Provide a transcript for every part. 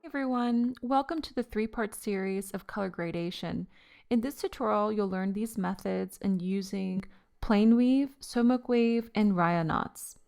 Hey everyone, welcome to the three-part series of color gradation. In this tutorial, you'll learn these methods in using plane weave, Soumak weave, and Raya knots.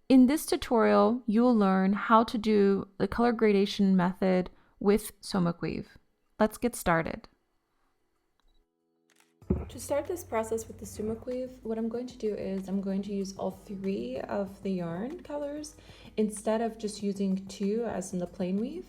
In this tutorial, you will learn how to do the color gradation method with Soumak weave. Let's get started. To start this process with the Soumak weave, what I'm going to do is I'm going to use all three of the yarn colors instead of just using two as in the plane weave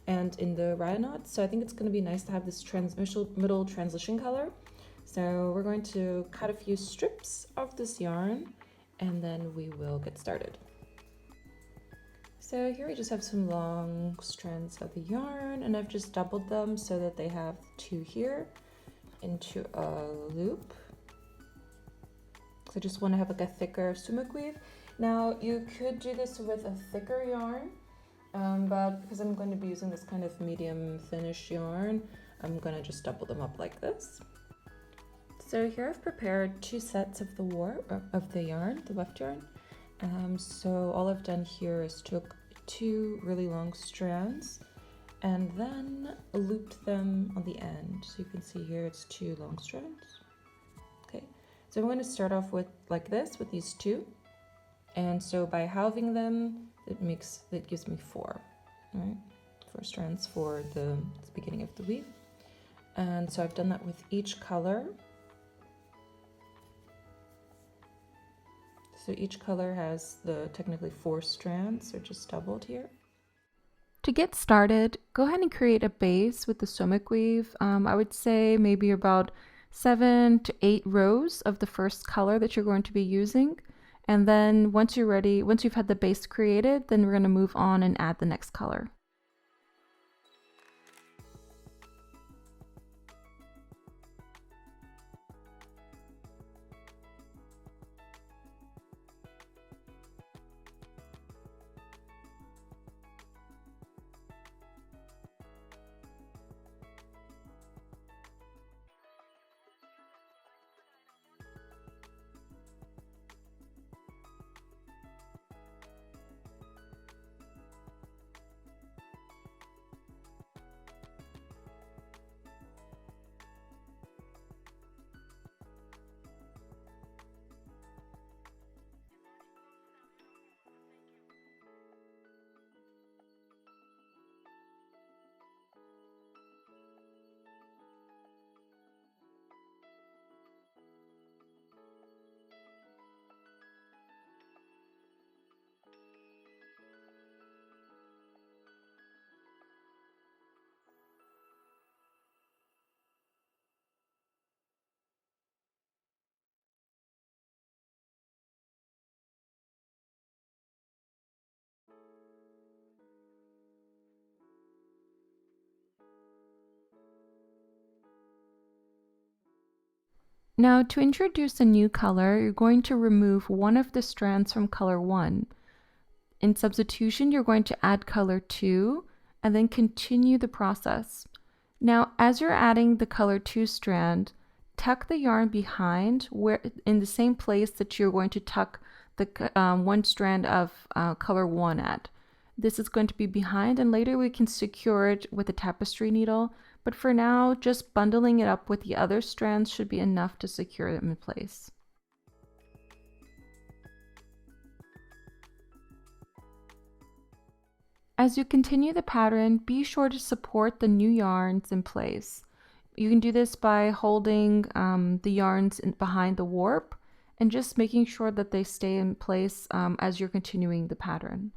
and in the Raya knot. So I think it's going to be nice to have this middle transition color. So we're going to cut a few strips of this yarn and then we will get started. So here we just have some long strands of the yarn and I've just doubled them so that they have two here into a loop. So I just want to have like a thicker Soumak weave. Now you could do this with a thicker yarn, but because I'm going to be using this kind of medium thinnish yarn, I'm going to just double them up like this. So here I've prepared two sets of the yarn, the weft yarn. So all I've done here is took two really long strands and then looped them on the end. So you can see here it's two long strands. Okay, so I'm going to start off with like this with these two, and so by halving them it gives me four, right? Four strands for the beginning of the weave. And so I've done that with each color. So each color has the technically four strands, they're just doubled here. To get started, go ahead and create a base with the Soumak weave. I would say maybe about 7 to 8 rows of the first color that you're going to be using. And then once you're ready, once you've had the base created, then we're going to move on and add the next color. Now to introduce a new color, you're going to remove one of the strands from color 1. In substitution, you're going to add color 2 and then continue the process. Now, as you're adding the color 2 strand, tuck the yarn behind where in the same place that you're going to tuck the one strand of color 1 at. This is going to be behind, and later we can secure it with a tapestry needle, but for now, just bundling it up with the other strands should be enough to secure them in place. As you continue the pattern, be sure to support the new yarns in place. You can do this by holding the yarns behind the warp and just making sure that they stay in place as you're continuing the pattern.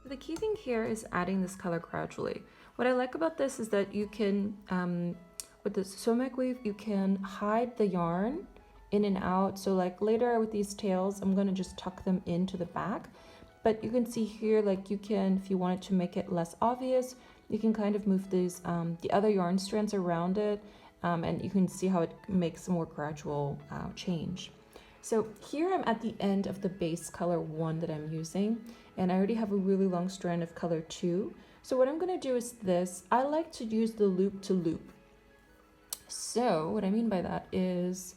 The key thing here is adding this color gradually. What I like about this is that you can, with the Soumak weave, you can hide the yarn in and out. So like later with these tails, I'm gonna just tuck them into the back. But you can see here, like you can, if you wanted to make it less obvious, you can kind of move these, the other yarn strands around it, and you can see how it makes a more gradual change. So here I'm at the end of the base color 1 that I'm using, and I already have a really long strand of color 2. So what I'm going to do is this. I like to use the loop to loop. So what I mean by that is,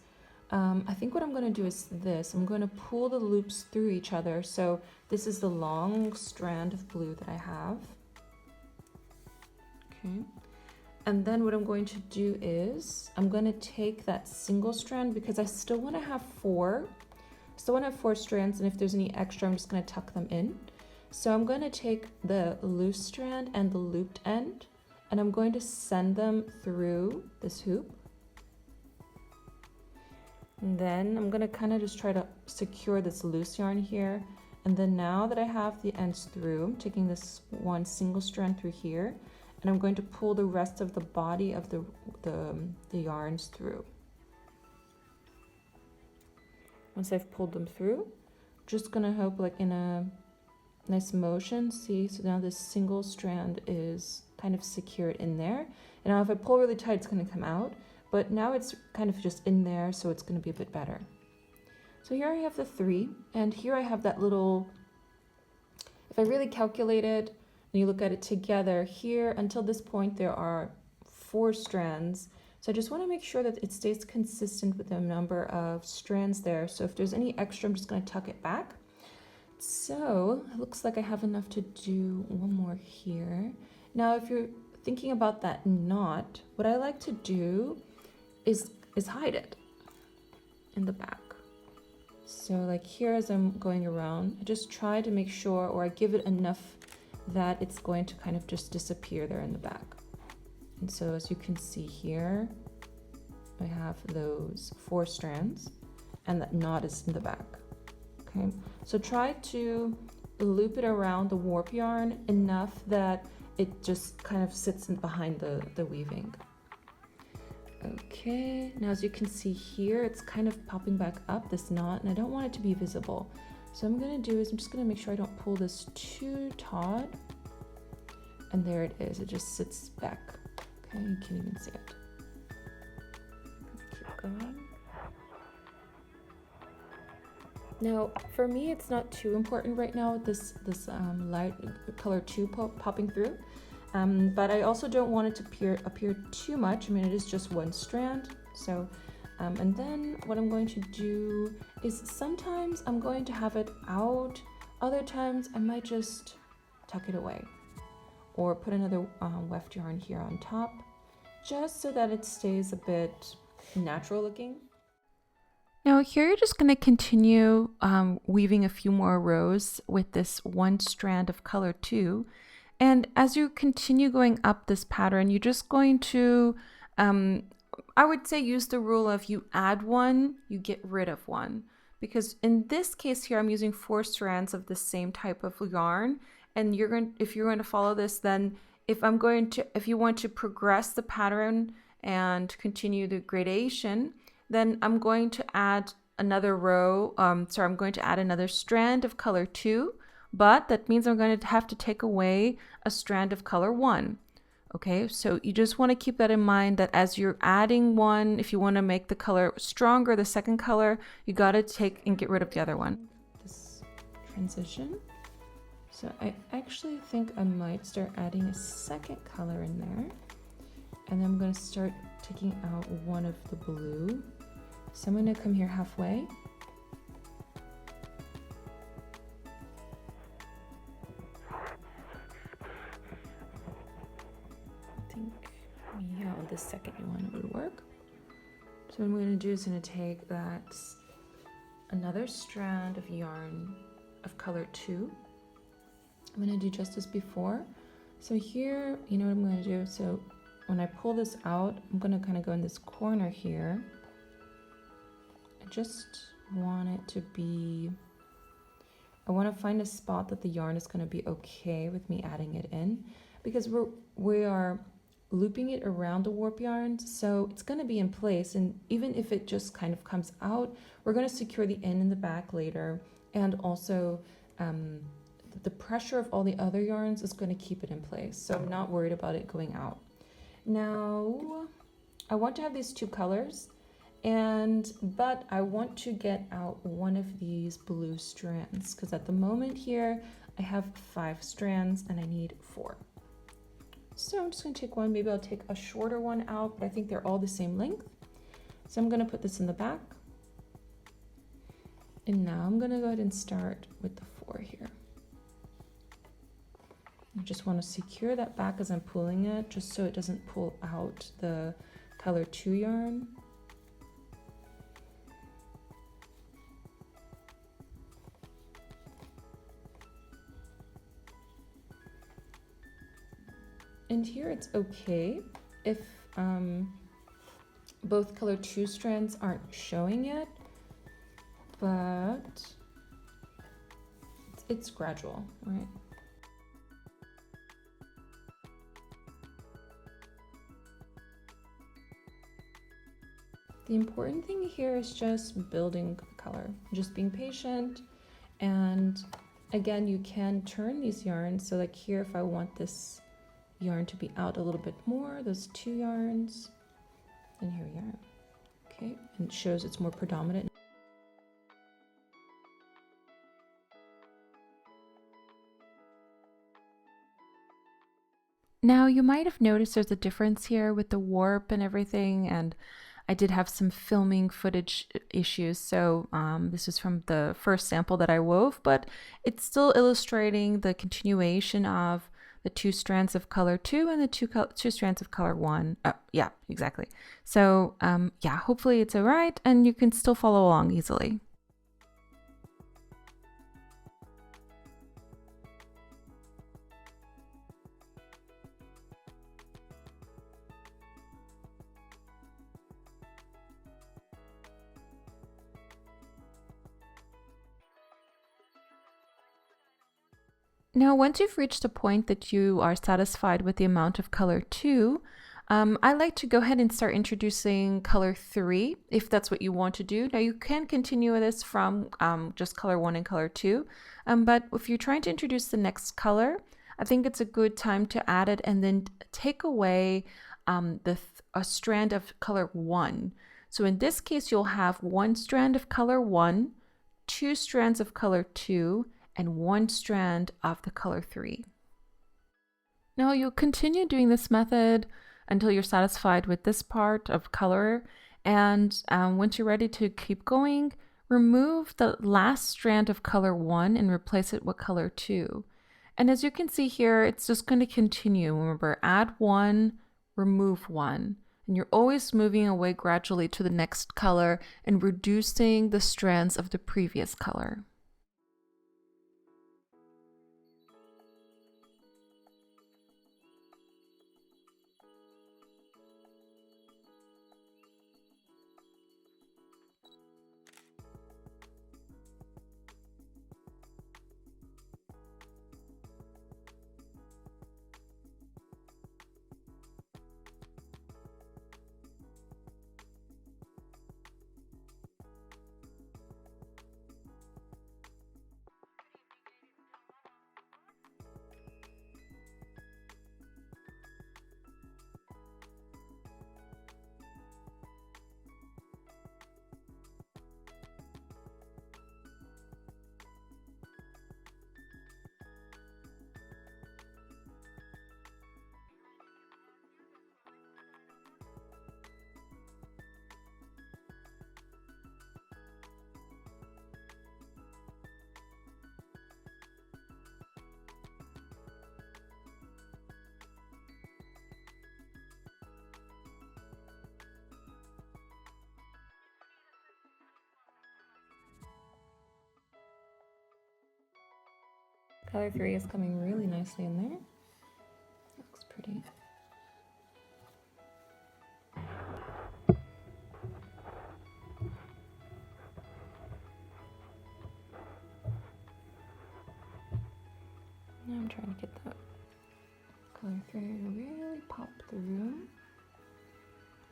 I think what I'm going to do is this. I'm going to pull the loops through each other. So this is the long strand of blue that I have. Okay. And then what I'm going to do is I'm going to take that single strand, because I still want to have 4. Still want to have 4 strands, and if there's any extra, I'm just going to tuck them in. So I'm going to take the loose strand and the looped end, and I'm going to send them through this hoop. And then I'm going to kind of just try to secure this loose yarn here. And then now that I have the ends through, I'm taking this one single strand through here, and I'm going to pull the rest of the body of the yarns through. Once I've pulled them through, just going to hope like in a nice motion. See, so now this single strand is kind of secured in there. And now if I pull really tight, it's going to come out. But now it's kind of just in there, so it's going to be a bit better. So here I have the 3, and here I have that little, if I really calculated, and you look at it together, here until this point there are 4 strands. So I just want to make sure that it stays consistent with the number of strands there. So if there's any extra, I'm just going to tuck it back. So it looks like I have enough to do one more here. Now if you're thinking about that knot, what I like to do is hide it in the back. So like here as I'm going around, I just try to make sure, or I give it enough that it's going to kind of just disappear there in the back. And so as you can see here, I have those 4 strands, and that knot is in the back. Okay, so try to loop it around the warp yarn enough that it just kind of sits in behind the weaving. Okay, now as you can see here, it's kind of popping back up, this knot, and I don't want it to be visible. So what I'm going to do is I'm just going to make sure I don't pull this too taut. And there it is, it just sits back. Okay, you can't even see it. Keep going. Now, for me, it's not too important right now, this light color 2 popping through. But I also don't want it to appear too much. I mean, it is just 1 strand. So, and then what I'm going to do is sometimes I'm going to have it out. Other times I might just tuck it away, or put another weft yarn here on top, just so that it stays a bit natural looking. Now here you're just going to continue weaving a few more rows with this 1 strand of color 2. And as you continue going up this pattern, you're just going to, I would say, use the rule of you add 1, you get rid of 1. Because in this case here, I'm using 4 strands of the same type of yarn. And if you're going to follow this, then if you want to progress the pattern and continue the gradation, then I'm going to add another row, I'm going to add another strand of color 2. But that means I'm going to have to take away a strand of color 1. Okay, so you just want to keep that in mind, that as you're adding 1, if you want to make the color stronger, the second color, you got to take and get rid of the other one. This transition. So I actually think I might start adding a second color in there. And then I'm going to start taking out 1 of the blue. So I'm going to come here halfway. Yeah, the second one would work. So what I'm going to do is going to take another strand of yarn of color 2. I'm going to do just as before. So here, you know what I'm going to do? So when I pull this out, I'm going to kind of go in this corner here. I just want it to be, I want to find a spot that the yarn is going to be okay with me adding it in, because we are looping it around the warp yarns, so it's going to be in place, and even if it just kind of comes out, we're going to secure the end and the back later, and also the pressure of all the other yarns is going to keep it in place, so I'm not worried about it going out. Now I want to have these 2 colors, But I want to get out one of these blue strands because at the moment here I have 5 strands and I need 4. So I'm just going to take one. Maybe I'll take a shorter one out, but I think they're all the same length. So I'm going to put this in the back. And now I'm going to go ahead and start with the 4 here. I just want to secure that back as I'm pulling it, just so it doesn't pull out the color 2 yarn. And here it's okay if both color 2 strands aren't showing yet, but it's gradual, right? The important thing here is just building the color, just being patient. And again, you can turn these yarns. So like here, if I want this yarn to be out a little bit more, those 2 yarns, and here we are. Okay, and it shows it's more predominant. Now you might have noticed there's a difference here with the warp and everything, and I did have some filming footage issues, so this is from the first sample that I wove, but it's still illustrating the continuation of the 2 strands of color 2 and the two strands of color 1. Yeah, exactly. So yeah, hopefully it's all right and you can still follow along easily. Now, once you've reached a point that you are satisfied with the amount of color 2, I like to go ahead and start introducing color 3, if that's what you want to do. Now, you can continue this from just color 1 and color 2, but if you're trying to introduce the next color, I think it's a good time to add it and then take away a strand of color 1. So in this case, you'll have 1 strand of color 1, 2 strands of color 2, and 1 strand of the color 3. Now you'll continue doing this method until you're satisfied with this part of color, and once you're ready to keep going, remove the last strand of color 1 and replace it with color 2. And as you can see here, it's just going to continue. Remember, add 1, remove 1. And you're always moving away gradually to the next color and reducing the strands of the previous color. Color 3 is coming really nicely in there. Looks pretty. Now I'm trying to get that color 3 to really pop through.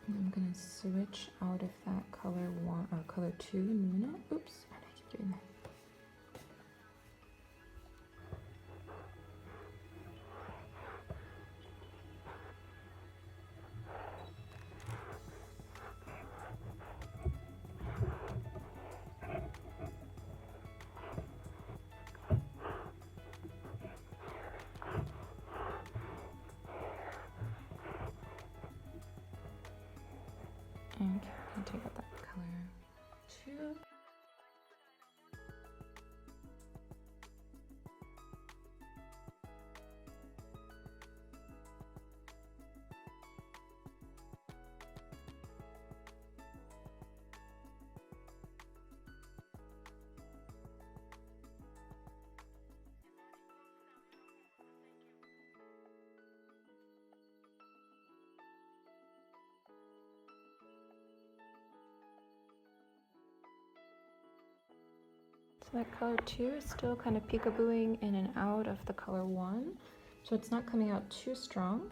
And I'm gonna switch out of that color 1 or color 2 in a minute. Oops, why did I keep doing that? I'll take out that color too. So that color 2 is still kind of peekabooing in and out of the color 1, so it's not coming out too strong.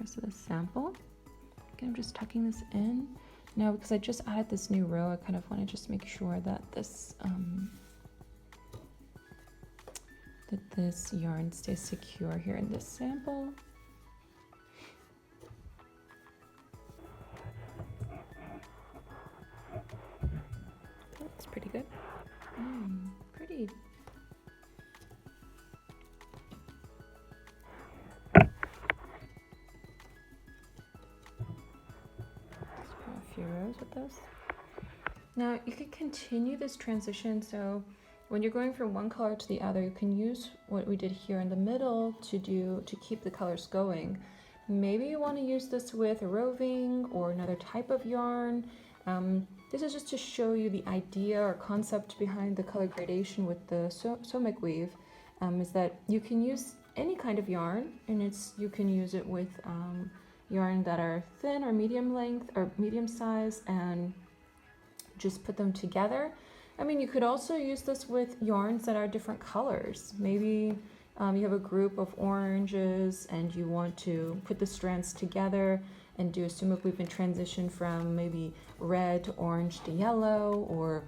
Rest of the sample. Again, I'm just tucking this in. Now, because I just added this new row, I kind of want to just make sure that this yarn stays secure here in this sample. That's pretty good. Pretty. Few rows with this. Now you can continue this transition, so when you're going from one color to the other, you can use what we did here in the middle to keep the colors going. Maybe you want to use this with a roving or another type of yarn. This is just to show you the idea or concept behind the color gradation with the Soumak weave, is that you can use any kind of yarn, and you can use it with yarn that are thin or medium length or medium size, and just put them together. I mean, you could also use this with yarns that are different colors. Maybe you have a group of oranges and you want to put the strands together and do a Soumak weave and transition from maybe red to orange to yellow, or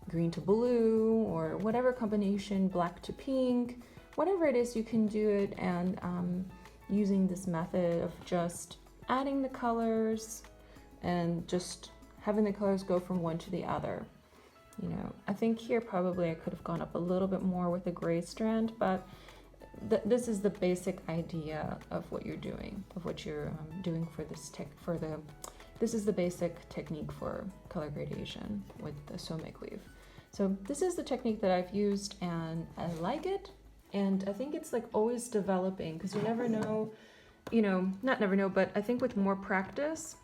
green to blue, or whatever combination, black to pink, whatever it is, you can do it. And using this method of just adding the colors and just having the colors go from one to the other. You know, I think here probably I could have gone up a little bit more with a gray strand, but this is the basic idea of what you're doing, of what you're doing for this this is the basic technique for color gradation with the Soumak weave. So this is the technique that I've used, and I like it, and I think it's like always developing, because you never know, you know, not never know, but I think with more practice,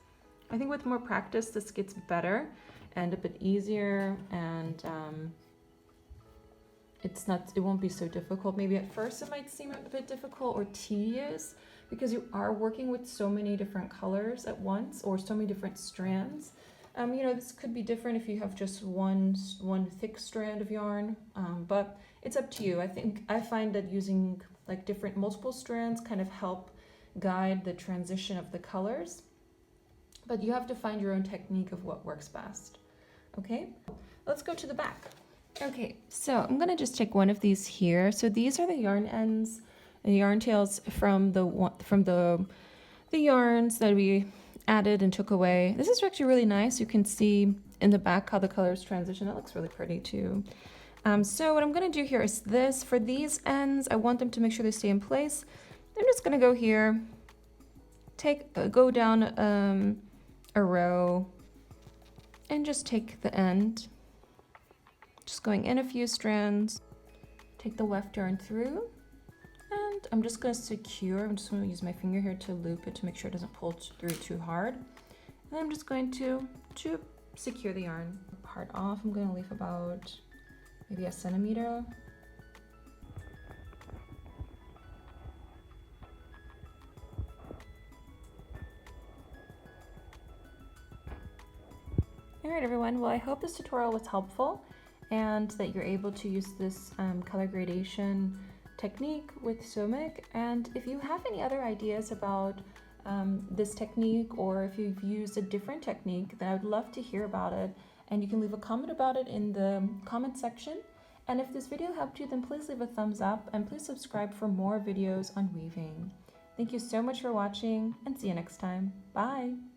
this gets better and a bit easier, and it won't be so difficult. Maybe at first it might seem a bit difficult or tedious, because you are working with so many different colors at once, or so many different strands. You know, this could be different if you have just one thick strand of yarn, but it's up to you. I find that using like multiple strands kind of help guide the transition of the colors, but you have to find your own technique of what works best. Okay, let's go to the back. Okay, so I'm gonna just take one of these here. So these are the yarn ends and yarn tails from the yarns that we added and took away. This is actually really nice. You can see in the back how the colors transition. That looks really pretty too. So what I'm gonna do here is this. For these ends, I want them to make sure they stay in place. I'm just gonna go here, go down a row, and just take the end. Just going in a few strands, take the left yarn through, and I'm just going to secure. I'm just going to use my finger here to loop it to make sure it doesn't pull through too hard. And I'm just going to secure the yarn part off. I'm going to leave about maybe a centimeter. Alright everyone, well I hope this tutorial was helpful and that you're able to use this color gradation technique with Soumak. And if you have any other ideas about this technique, or if you've used a different technique, then I would love to hear about it, and you can leave a comment about it in the comment section. And if this video helped you, then please leave a thumbs up and please subscribe for more videos on weaving. Thank you so much for watching, and see you next time. Bye!